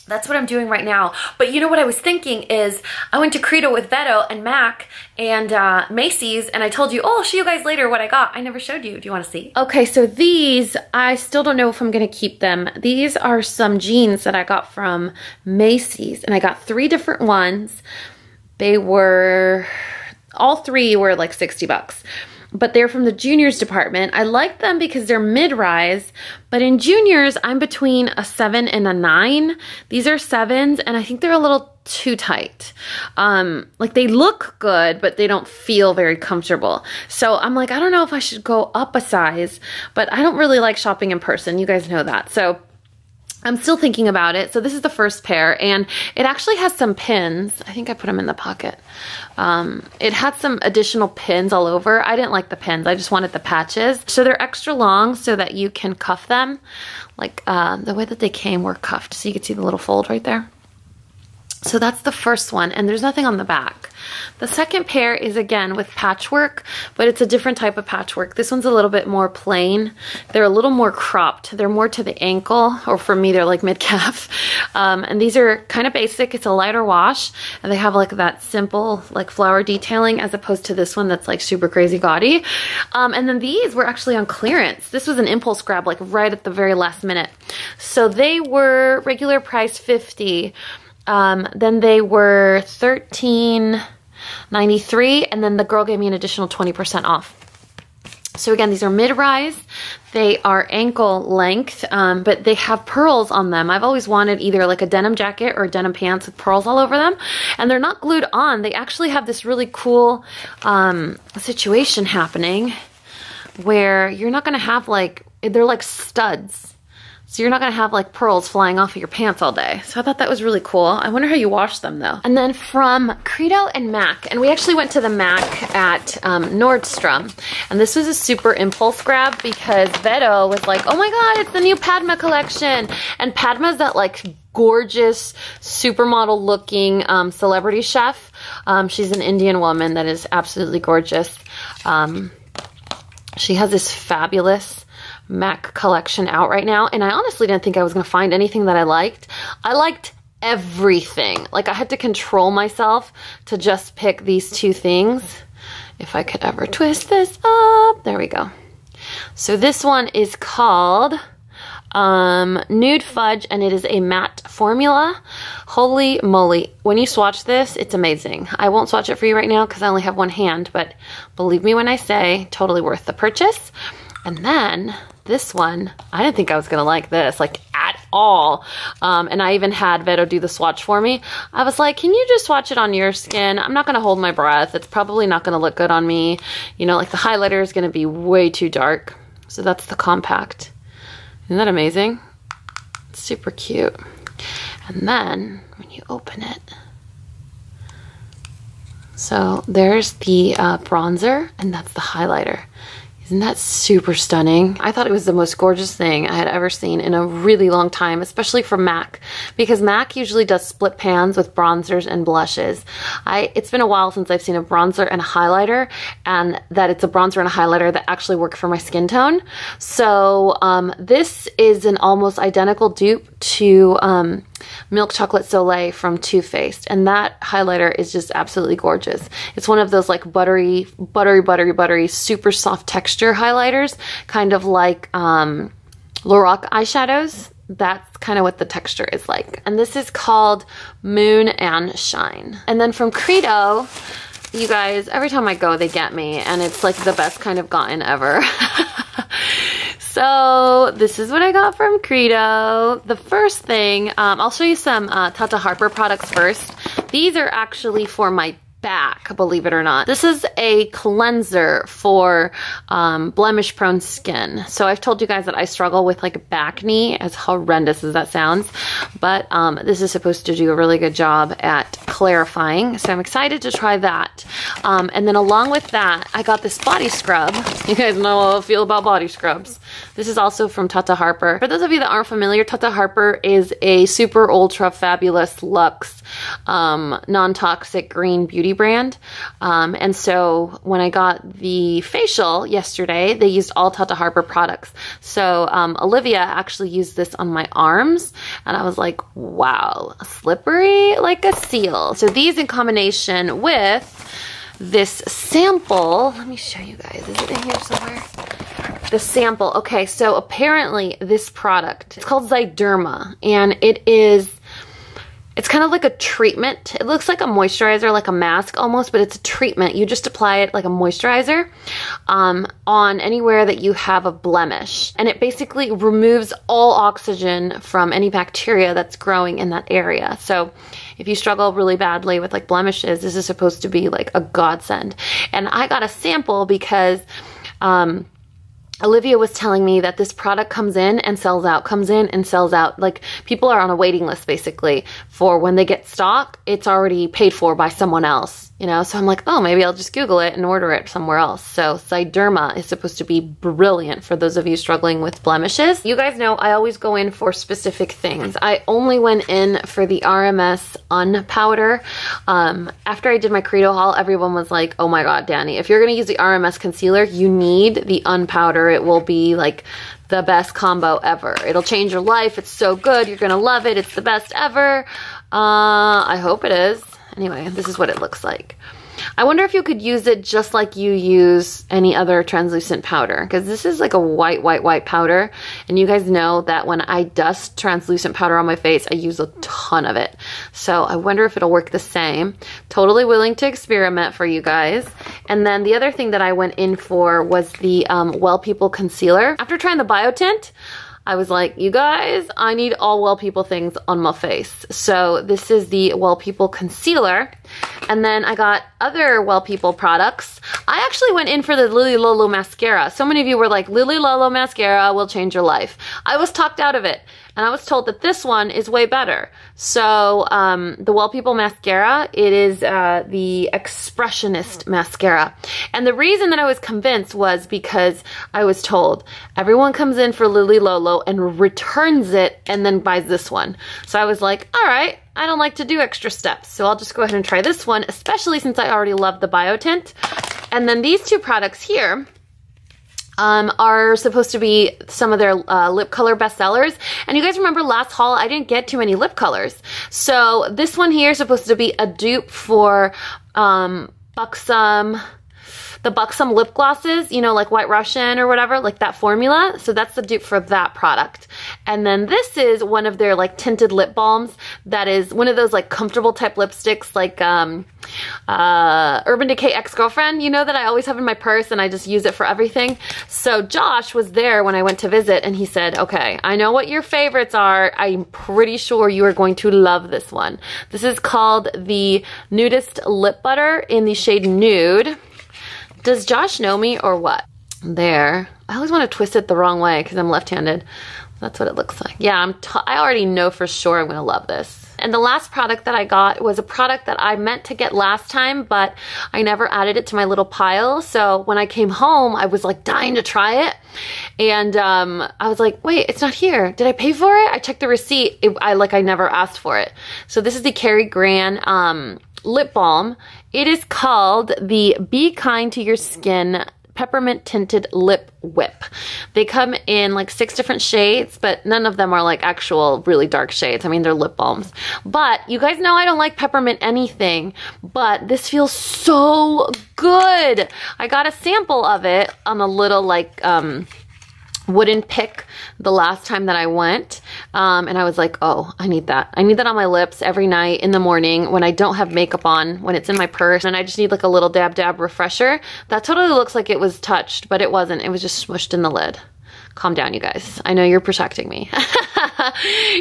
that's what I'm doing right now. But you know what I was thinking is I went to Credo with Veto and Mac and Macy's and I told you, oh, I'll show you guys later what I got. I never showed you. Do you want to see? Okay, so these, I still don't know if I'm going to keep them. These are some jeans that I got from Macy's and I got 3 different ones. They were, all 3 were like 60 bucks. But they're from the juniors department. I like them because they're mid-rise, but in juniors, I'm between a 7 and a 9. These are 7s, and I think they're a little too tight. Like they look good, but they don't feel very comfortable. So I'm like, I don't know if I should go up a size, but I don't really like shopping in person. You guys know that. So I'm still thinking about it. So this is the first pair, and it actually has some pins. I think I put them in the pocket. It had some additional pins all over. I didn't like the pins. I just wanted the patches. So they're extra long so that you can cuff them. Like the way that they came were cuffed. So you can see the little fold right there. So that's the first one, and there's nothing on the back. The second pair is again with patchwork, but it's a different type of patchwork. This one's a little bit more plain. They're a little more cropped. They're more to the ankle, or for me, they're like mid-calf. And these are kind of basic. It's a lighter wash, and they have like that simple like flower detailing as opposed to this one that's like super crazy gaudy. And then these were actually on clearance. This was an impulse grab like right at the very last minute. So they were regular price $50. Then they were $13.93, and then the girl gave me an additional 20% off. So again, these are mid-rise. They are ankle length, but they have pearls on them. I've always wanted either like a denim jacket or denim pants with pearls all over them, and they're not glued on. They actually have this really cool situation happening where you're not gonna have like, they're like studs. So you're not gonna have like pearls flying off of your pants all day. So I thought that was really cool. I wonder how you wash them though. And then from Credo and MAC, and we actually went to the MAC at Nordstrom. And this was a super impulse grab because Vero was like, oh my God, it's the new Padma collection. And Padma's that like gorgeous supermodel looking celebrity chef. She's an Indian woman that is absolutely gorgeous. She has this fabulous MAC collection out right now, and I honestly didn't think I was gonna find anything that I liked. I liked everything. Like I had to control myself to just pick these two things. If I could ever twist this up, there we go. So this one is called Nude Fudge, and it is a matte formula. Holy moly, when you swatch this, it's amazing. I won't swatch it for you right now because I only have one hand, but believe me when I say totally worth the purchase. And then this one, I didn't think I was gonna like this, like at all. And I even had Vero do the swatch for me. I was like, can you just swatch it on your skin? I'm not gonna hold my breath. It's probably not gonna look good on me. You know, like the highlighter is gonna be way too dark. So that's the compact. Isn't that amazing? It's super cute. And then when you open it, so there's the bronzer, and that's the highlighter. Isn't that super stunning? I thought it was the most gorgeous thing I had ever seen in a really long time, especially for MAC, because MAC usually does split pans with bronzers and blushes. It's been a while since I've seen a bronzer and a highlighter, and that it's a bronzer and a highlighter that actually work for my skin tone. So this is an almost identical dupe to Milk Chocolate Soleil from Too Faced, and that highlighter is just absolutely gorgeous. It's one of those like buttery, super soft texture highlighters, kind of like Lorac eyeshadows. That's kind of what the texture is like. And this is called Moon and Shine. And then from Credo, you guys, every time I go, they get me, and it's like the best kind of gotten ever. So this is what I got from Credo. The first thing, I'll show you some Tata Harper products first. These are actually for my back, believe it or not. This is a cleanser for blemish prone skin. So I've told you guys that I struggle with like back knee, as horrendous as that sounds, but this is supposed to do a really good job at clarifying. So I'm excited to try that. And then along with that, I got this body scrub. You guys know how I feel about body scrubs. This is also from Tata Harper. For those of you that aren't familiar, Tata Harper is a super ultra fabulous luxe non-toxic green beauty brand. And so when I got the facial yesterday, they used all Tata Harper products. So Olivia actually used this on my arms, and I was like, wow, slippery like a seal. So these in combination with this sample, let me show you guys, is it in here somewhere? The sample. Okay, so apparently this product, it's called Zyderma, and it's kind of like a treatment. It looks like a moisturizer, like a mask almost, but it's a treatment. You just apply it like a moisturizer on anywhere that you have a blemish. And it basically removes all oxygen from any bacteria that's growing in that area. So if you struggle really badly with like blemishes, this is supposed to be like a godsend. And I got a sample because Olivia was telling me that this product comes in and sells out, comes in and sells out. Like, people are on a waiting list basically for when they get stock, it's already paid for by someone else, you know? So I'm like, oh, maybe I'll just Google it and order it somewhere else. So Zyderma is supposed to be brilliant for those of you struggling with blemishes. You guys know I always go in for specific things. I only went in for the RMS Unpowder. After I did my Credo haul, everyone was like, oh my God, Dani, if you're gonna use the RMS concealer, you need the Unpowder. It will be like the best combo ever. It'll change your life. It's so good. You're gonna love it. It's the best ever. I hope it is. Anyway, this is what it looks like. I wonder if you could use it just like you use any other translucent powder, because this is like a white powder, and you guys know that when I dust translucent powder on my face, I use a ton of it. So I wonder if it'll work the same. Totally willing to experiment for you guys. And then the other thing that I went in for was the Well People Concealer. After trying the Biotint, I was like, you guys, I need all Well People things on my face. So this is the Well People Concealer. And then I got other Well People products. I actually went in for the Lily Lolo Mascara. So many of you were like, Lily Lolo Mascara will change your life. I was talked out of it. And I was told that this one is way better. So the Well People Mascara, it is the Expressionist Mascara. And the reason that I was convinced was because I was told everyone comes in for Lily Lolo and returns it and then buys this one. So I was like, all right, I don't like to do extra steps. So I'll just go ahead and try this one, especially since I already love the Biotint. And then these two products here are supposed to be some of their lip color bestsellers. And you guys remember last haul, I didn't get too many lip colors. So this one here is supposed to be a dupe for the Buxom lip glosses, you know, like White Russian or whatever, like that formula. So that's the dupe for that product. And then this is one of their like tinted lip balms that is one of those like comfortable type lipsticks, like Urban Decay Ex-Girlfriend, you know, that I always have in my purse and I just use it for everything. So Josh was there when I went to visit and he said, okay, I know what your favorites are. I'm pretty sure you are going to love this one. This is called the Nudist Lip Butter in the shade Nude. Does Josh know me or what? There. I always want to twist it the wrong way because I'm left-handed. That's what it looks like. Yeah, I already know for sure I'm going to love this. And the last product that I got was a product that I meant to get last time, but I never added it to my little pile. So when I came home, I was like dying to try it. And I was like, wait, it's not here. Did I pay for it? I checked the receipt. I never asked for it. So this is the Cary Grant lip balm. It is called the Be Kind to Your Skin Peppermint Tinted Lip Whip. They come in like 6 different shades, but none of them are like actual really dark shades. I mean, they're lip balms. But you guys know I don't like peppermint anything, but this feels so good. I got a sample of it on a little like wooden pick the last time that I went, and I was like, oh, I need that. I need that on my lips every night in the morning when I don't have makeup on, when it's in my purse, and I just need like a little dab refresher. That totally looks like it was touched, but it wasn't. It was just smushed in the lid. Calm down, you guys. I know you're protecting me.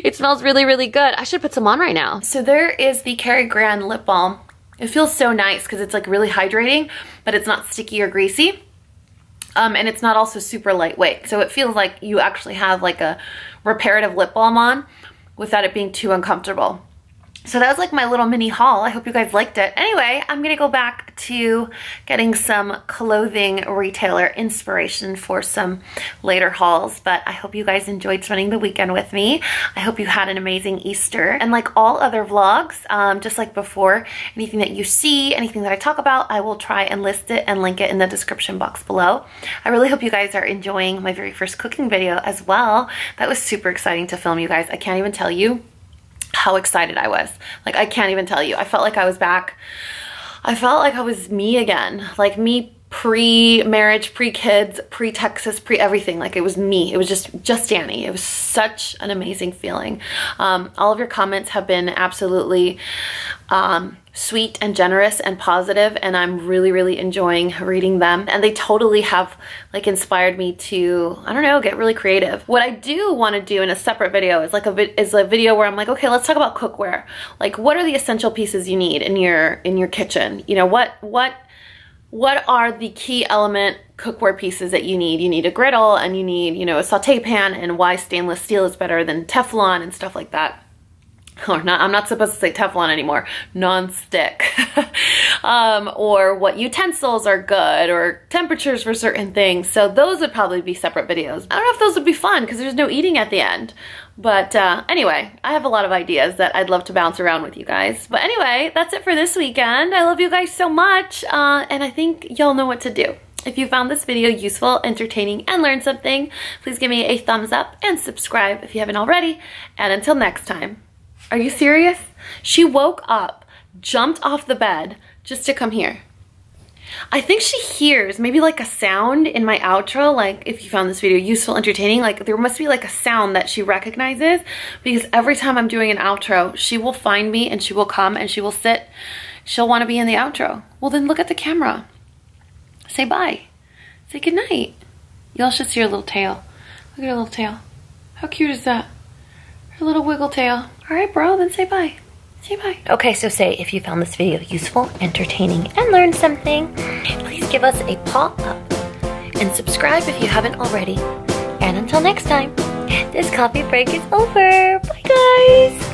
It smells really, really good. I should put some on right now. So there is the Cary Grant lip balm. It feels so nice because it's like really hydrating, but it's not sticky or greasy. And it's not also super lightweight. So it feels like you actually have like a reparative lip balm on without it being too uncomfortable. So that was like my little mini haul. I hope you guys liked it. Anyway, I'm gonna go back to getting some clothing retailer inspiration for some later hauls, but I hope you guys enjoyed spending the weekend with me. I hope you had an amazing Easter. And like all other vlogs, just like before, anything that you see, anything that I talk about, I will try and list it and link it in the description box below. I really hope you guys are enjoying my very first cooking video as well. That was super exciting to film, you guys. I can't even tell you how excited I was. Like, I can't even tell you. I felt like I was back. I felt like I was me again. Like me pre-marriage, pre-kids, pre-Texas, pre-everything. Like it was me. It was just Dani. It was such an amazing feeling. All of your comments have been absolutely sweet and generous and positive, and I'm really, really enjoying reading them. And they totally have like inspired me to, I don't know, get really creative. What I do want to do in a separate video is like a video where I'm like, okay, let's talk about cookware. Like, what are the essential pieces you need in your kitchen? You know, what are the key element cookware pieces that you need. You need a griddle and you need, you know, a saute pan, and why stainless steel is better than Teflon and stuff like that. Or not, I'm not supposed to say Teflon anymore, non-stick. Or what utensils are good, or temperatures for certain things. So those would probably be separate videos. I don't know if those would be fun because there's no eating at the end. But anyway, I have a lot of ideas that I'd love to bounce around with you guys. But anyway, that's it for this weekend. I love you guys so much, and I think y'all know what to do. If you found this video useful, entertaining, and learned something, please give me a thumbs up and subscribe if you haven't already. And until next time. Are you serious? She woke up, jumped off the bed just to come here. I think she hears maybe like a sound in my outro, like if you found this video useful, entertaining, like there must be like a sound that she recognizes, because every time I'm doing an outro, she will find me and she will come and she will sit. She'll want to be in the outro. Well, then look at the camera. Say bye. Say goodnight. Y'all should see her little tail. Look at her little tail. How cute is that? Her little wiggle tail. All right, bro, then say bye. Say bye. Okay, so say if you found this video useful, entertaining, and learned something, please give us a paw up and subscribe if you haven't already. And until next time, this coffee break is over. Bye, guys.